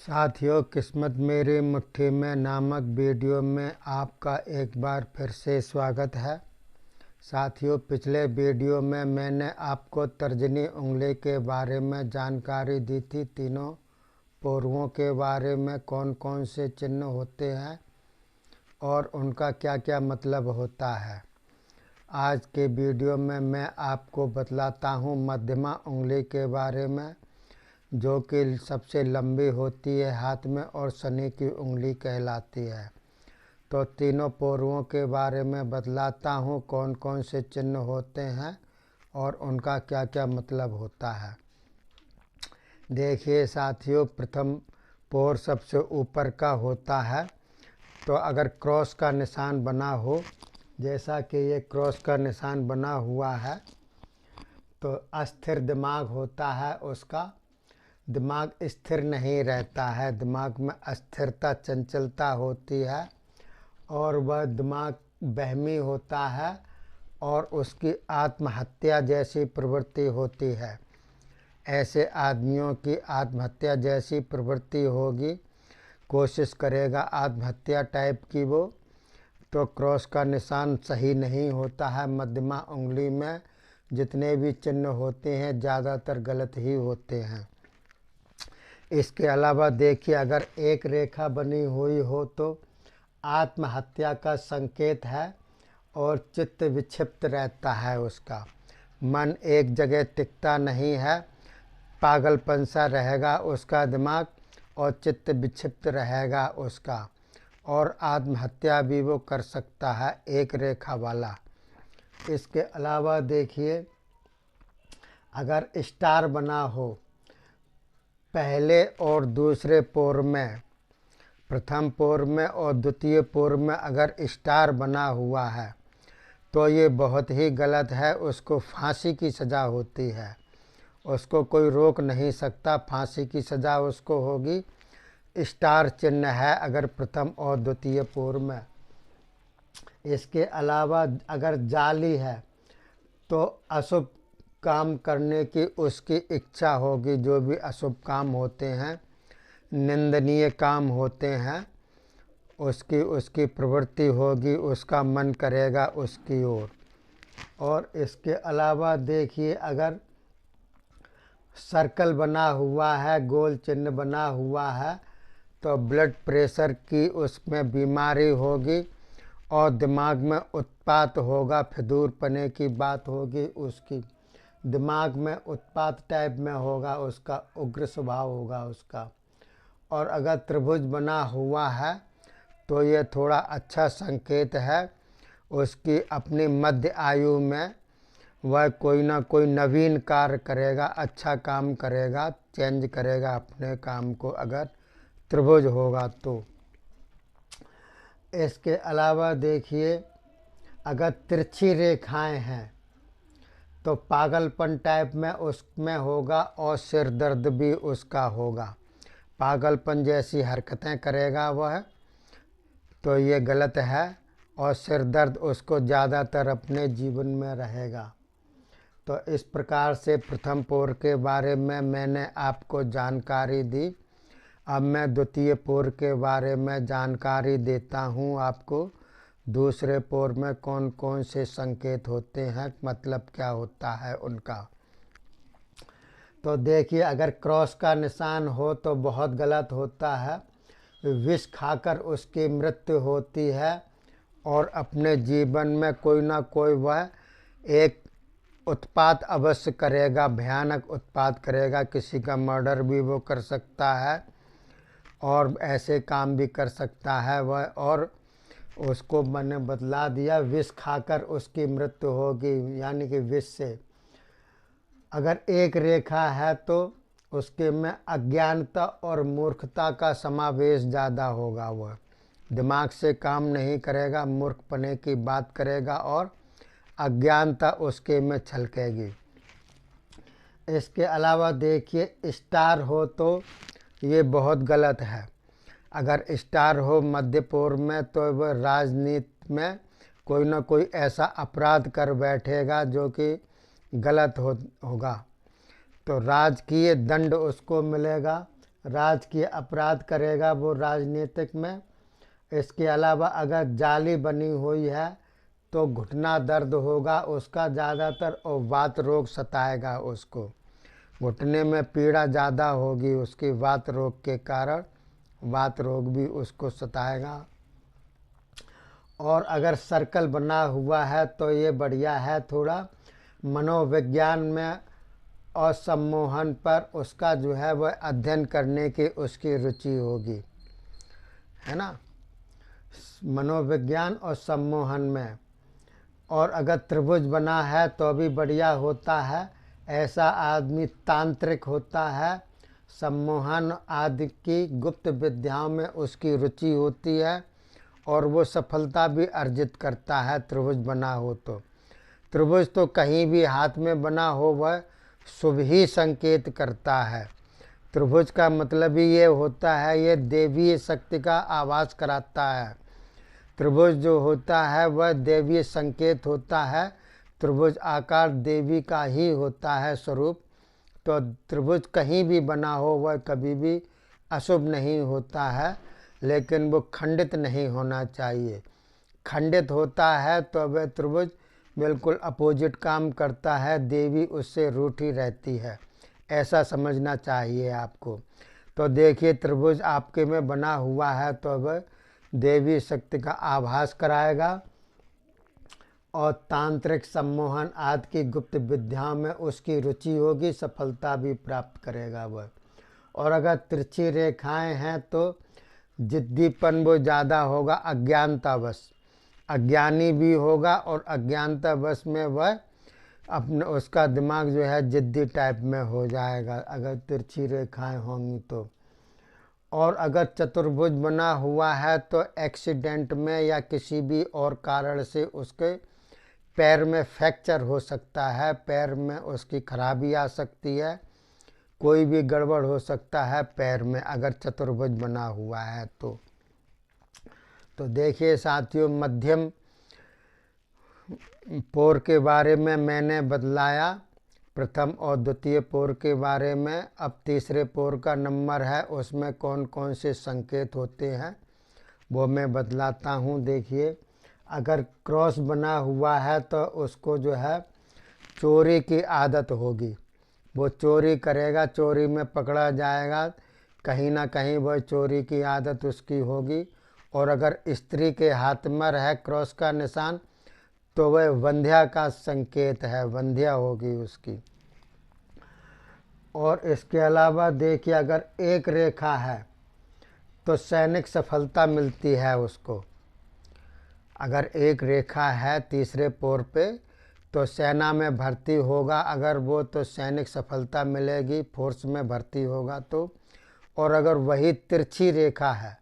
साथियों, किस्मत मेरी मुट्ठी में नामक वीडियो में आपका एक बार फिर से स्वागत है। साथियों, पिछले वीडियो में मैंने आपको तर्जनी उंगली के बारे में जानकारी दी थी। तीनों पोरुओं के बारे में कौन कौन से चिन्ह होते हैं और उनका क्या क्या मतलब होता है। आज के वीडियो में मैं आपको बतलाता हूँ मध्यमा उंगली के बारे में, जो कि सबसे लंबी होती है हाथ में और शनि की उंगली कहलाती है। तो तीनों पोरुओं के बारे में बतलाता हूँ कौन कौन से चिन्ह होते हैं और उनका क्या क्या मतलब होता है। देखिए साथियों, प्रथम पोर सबसे ऊपर का होता है। तो अगर क्रॉस का निशान बना हो, जैसा कि ये क्रॉस का निशान बना हुआ है, तो अस्थिर दिमाग होता है उसका। दिमाग स्थिर नहीं रहता है, दिमाग में अस्थिरता चंचलता होती है और वह दिमाग बहमी होता है और उसकी आत्महत्या जैसी प्रवृत्ति होती है। ऐसे आदमियों की आत्महत्या जैसी प्रवृत्ति होगी, कोशिश करेगा आत्महत्या टाइप की वो। तो क्रॉस का निशान सही नहीं होता है। मध्यमा उंगली में जितने भी चिन्ह होते हैं ज़्यादातर गलत ही होते हैं। इसके अलावा देखिए, अगर एक रेखा बनी हुई हो तो आत्महत्या का संकेत है और चित्त विक्षिप्त रहता है उसका। मन एक जगह टिकता नहीं है, पागलपन सा रहेगा उसका दिमाग और चित्त विक्षिप्त रहेगा उसका, और आत्महत्या भी वो कर सकता है एक रेखा वाला। इसके अलावा देखिए, अगर स्टार बना हो पहले और दूसरे पोर में, प्रथम पोर में और द्वितीय पोर में अगर स्टार बना हुआ है तो ये बहुत ही गलत है। उसको फांसी की सज़ा होती है, उसको कोई रोक नहीं सकता, फांसी की सज़ा उसको होगी। स्टार चिन्ह है अगर प्रथम और द्वितीय पोर में। इसके अलावा अगर जाली है तो अशुभ काम करने की उसकी इच्छा होगी। जो भी अशुभ काम होते हैं, निंदनीय काम होते हैं, उसकी प्रवृत्ति होगी, उसका मन करेगा उसकी ओर। और इसके अलावा देखिए, अगर सर्कल बना हुआ है, गोल चिन्ह बना हुआ है, तो ब्लड प्रेशर की उसमें बीमारी होगी और दिमाग में उत्पात होगा, फिदूरपने की बात होगी उसकी। दिमाग में उत्पात टाइप में होगा उसका, उग्र स्वभाव होगा उसका। और अगर त्रिभुज बना हुआ है तो ये थोड़ा अच्छा संकेत है। उसकी अपनी मध्य आयु में वह कोई ना कोई नवीन कार्य करेगा, अच्छा काम करेगा, चेंज करेगा अपने काम को अगर त्रिभुज होगा तो। इसके अलावा देखिए, अगर तिरछी रेखाएं हैं तो पागलपन टाइप में उसमें होगा और सिर दर्द भी उसका होगा। पागलपन जैसी हरकतें करेगा वह, तो ये गलत है। और सिर दर्द उसको ज़्यादातर अपने जीवन में रहेगा। तो इस प्रकार से प्रथम पोर के बारे में मैंने आपको जानकारी दी। अब मैं द्वितीय पोर के बारे में जानकारी देता हूँ आपको। दूसरे पोर में कौन कौन से संकेत होते हैं, मतलब क्या होता है उनका। तो देखिए, अगर क्रॉस का निशान हो तो बहुत गलत होता है। विष खाकर उसकी मृत्यु होती है और अपने जीवन में कोई ना कोई वह एक उत्पात अवश्य करेगा, भयानक उत्पात करेगा। किसी का मर्डर भी वो कर सकता है और ऐसे काम भी कर सकता है वह। और उसको मैंने बतला दिया, विष खाकर उसकी मृत्यु होगी, यानी कि विष से। अगर एक रेखा है तो उसके में अज्ञानता और मूर्खता का समावेश ज़्यादा होगा। वह दिमाग से काम नहीं करेगा, मूर्खपने की बात करेगा और अज्ञानता उसके में छलकेगी। इसके अलावा देखिए, स्टार हो तो ये बहुत गलत है। अगर स्टार हो मध्य पोर में तो वह राजनीति में कोई ना कोई ऐसा अपराध कर बैठेगा जो कि गलत होगा। तो राजकीय दंड उसको मिलेगा, राजकीय अपराध करेगा वो राजनीतिक में। इसके अलावा अगर जाली बनी हुई है तो घुटना दर्द होगा उसका ज़्यादातर, और वात रोग सताएगा उसको, घुटने में पीड़ा ज़्यादा होगी उसकी वात रोग के कारण, वात रोग भी उसको सताएगा। और अगर सर्कल बना हुआ है तो ये बढ़िया है, थोड़ा मनोविज्ञान में और सम्मोहन पर उसका जो है वह अध्ययन करने की उसकी रुचि होगी, है ना, मनोविज्ञान और सम्मोहन में। और अगर त्रिभुज बना है तो भी बढ़िया होता है, ऐसा आदमी तांत्रिक होता है, सम्मोहन आदि की गुप्त विद्याओं में उसकी रुचि होती है और वो सफलता भी अर्जित करता है त्रिभुज बना हो तो। त्रिभुज तो कहीं भी हाथ में बना हो वह शुभ ही संकेत करता है। त्रिभुज का मतलब ही ये होता है, ये देवीय शक्ति का आभास कराता है। त्रिभुज जो होता है वह देवीय संकेत होता है, त्रिभुज आकार देवी का ही होता है स्वरूप। तो त्रिभुज कहीं भी बना हो वह कभी भी अशुभ नहीं होता है, लेकिन वो खंडित नहीं होना चाहिए। खंडित होता है तो वह त्रिभुज बिल्कुल अपोजिट काम करता है, देवी उससे रूठी रहती है, ऐसा समझना चाहिए आपको। तो देखिए त्रिभुज आपके में बना हुआ है तो वह देवी शक्ति का आभास कराएगा और तांत्रिक सम्मोहन आदि की गुप्त विद्याओं में उसकी रुचि होगी, सफलता भी प्राप्त करेगा वह। और अगर तिरछी रेखाएं हैं तो जिद्दीपन वो ज़्यादा होगा, अज्ञानतावश, अज्ञानी भी होगा और अज्ञानतावश में वह अपने उसका दिमाग जो है जिद्दी टाइप में हो जाएगा अगर तिरछी रेखाएं होंगी तो। और अगर चतुर्भुज बना हुआ है तो एक्सीडेंट में या किसी भी और कारण से उसके पैर में फ्रैक्चर हो सकता है, पैर में उसकी खराबी आ सकती है, कोई भी गड़बड़ हो सकता है पैर में अगर चतुर्भुज बना हुआ है तो। देखिए साथियों, मध्यम पोर के बारे में मैंने बतलाया, प्रथम और द्वितीय पोर के बारे में। अब तीसरे पोर का नंबर है, उसमें कौन कौन से संकेत होते हैं वो मैं बतलाता हूँ। देखिए, अगर क्रॉस बना हुआ है तो उसको जो है चोरी की आदत होगी, वो चोरी करेगा, चोरी में पकड़ा जाएगा, कहीं ना कहीं वह चोरी की आदत उसकी होगी। और अगर स्त्री के हाथ में है क्रॉस का निशान तो वह वंध्या का संकेत है, वंध्या होगी उसकी। और इसके अलावा देखिए, अगर एक रेखा है तो सैनिक सफलता मिलती है उसको। अगर एक रेखा है तीसरे पोर पे तो सेना में भर्ती होगा अगर वो, तो सैनिक सफलता मिलेगी, फोर्स में भर्ती होगा तो। और अगर वही तिरछी रेखा है,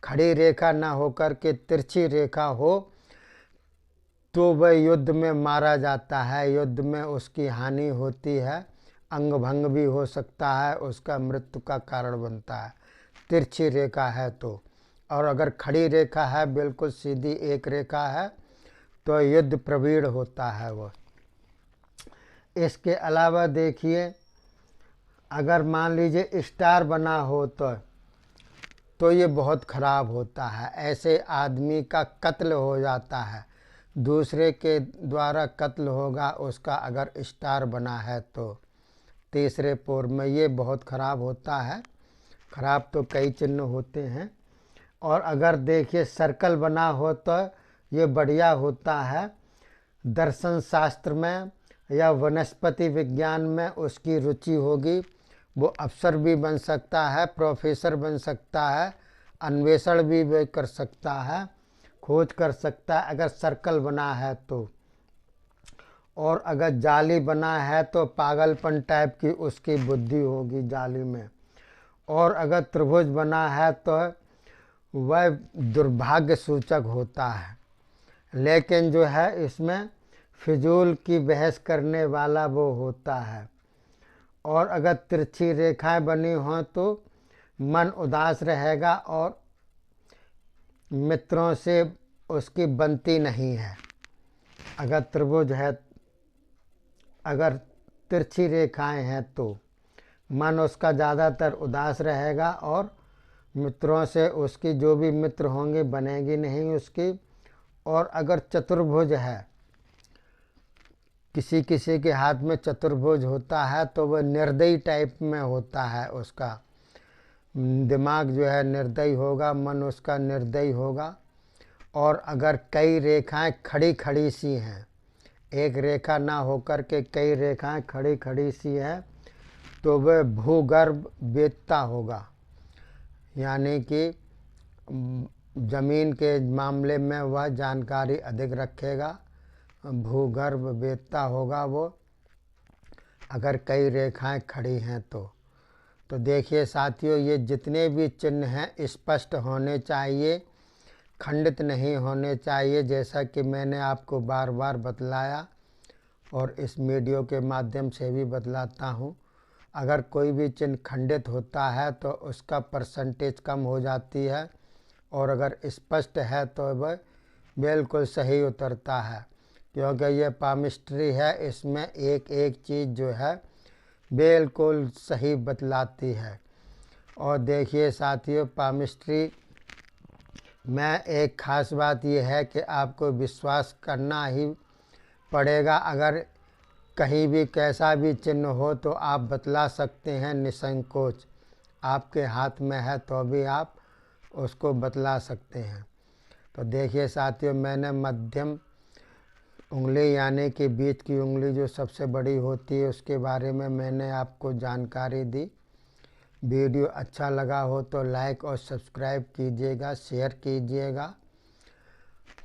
खड़ी रेखा ना होकर के तिरछी रेखा हो तो वह युद्ध में मारा जाता है, युद्ध में उसकी हानि होती है, अंग भंग भी हो सकता है, उसका मृत्यु का कारण बनता है तिरछी रेखा है तो। और अगर खड़ी रेखा है, बिल्कुल सीधी एक रेखा है, तो युद्ध प्रवीण होता है वह। इसके अलावा देखिए, अगर मान लीजिए स्टार बना हो तो ये बहुत खराब होता है, ऐसे आदमी का कत्ल हो जाता है, दूसरे के द्वारा कत्ल होगा उसका अगर स्टार बना है तो। तीसरे पोर में ये बहुत खराब होता है, खराब तो कई चिन्ह होते हैं। और अगर देखिए सर्कल बना हो तो ये बढ़िया होता है, दर्शन शास्त्र में या वनस्पति विज्ञान में उसकी रुचि होगी, वो अफसर भी बन सकता है, प्रोफेसर बन सकता है, अन्वेषण भी वे कर सकता है, खोज कर सकता है अगर सर्कल बना है तो। और अगर जाली बना है तो पागलपन टाइप की उसकी बुद्धि होगी जाली में। और अगर त्रिभुज बना है तो वह दुर्भाग्य सूचक होता है, लेकिन जो है इसमें फिजूल की बहस करने वाला वो होता है। और अगर तिरछी रेखाएं बनी हों तो मन उदास रहेगा और मित्रों से उसकी बनती नहीं है। अगर त्रिभुज है, अगर तिरछी रेखाएं हैं तो मन उसका ज़्यादातर उदास रहेगा और मित्रों से उसकी जो भी मित्र होंगे बनेगी नहीं उसकी। और अगर चतुर्भुज है, किसी किसी के हाथ में चतुर्भुज होता है तो वह निर्दयी टाइप में होता है, उसका दिमाग जो है निर्दयी होगा, मन उसका निर्दयी होगा। और अगर कई रेखाएं खड़ी खड़ी सी हैं, एक रेखा ना होकर के कई रेखाएं खड़ी खड़ी सी हैं, तो वह भूगर्भ वेत्ता होगा, यानी कि ज़मीन के मामले में वह जानकारी अधिक रखेगा, भूगर्भ वेत्ता होगा वो, अगर कई रेखाएं खड़ी हैं तो देखिए साथियों, ये जितने भी चिन्ह हैं स्पष्ट होने चाहिए, खंडित नहीं होने चाहिए, जैसा कि मैंने आपको बार बार बतलाया और इस वीडियो के माध्यम से भी बतलाता हूँ। अगर कोई भी चिन्ह खंडित होता है तो उसका परसेंटेज कम हो जाती है, और अगर स्पष्ट है तो वह बिल्कुल सही उतरता है, क्योंकि ये पामिस्ट्री है, इसमें एक एक चीज़ जो है बिल्कुल सही बतलाती है। और देखिए साथियों, पामिस्ट्री में एक ख़ास बात यह है कि आपको विश्वास करना ही पड़ेगा। अगर कहीं भी कैसा भी चिन्ह हो तो आप बतला सकते हैं निसंकोच, आपके हाथ में है तो भी आप उसको बतला सकते हैं। तो देखिए साथियों, मैंने मध्यम उंगली यानी कि बीच की उंगली जो सबसे बड़ी होती है उसके बारे में मैंने आपको जानकारी दी। वीडियो अच्छा लगा हो तो लाइक और सब्सक्राइब कीजिएगा, शेयर कीजिएगा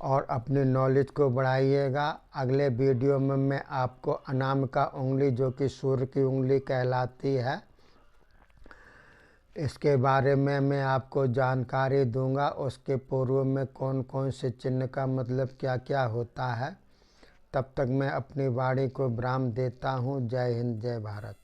और अपनी नॉलेज को बढ़ाइएगा। अगले वीडियो में मैं आपको अनामिका उंगली जो कि सूर्य की उंगली कहलाती है, इसके बारे में मैं आपको जानकारी दूंगा। उसके पूर्व में कौन कौन से चिन्ह का मतलब क्या क्या होता है। तब तक मैं अपनी वाणी को विराम देता हूँ। जय हिंद, जय भारत।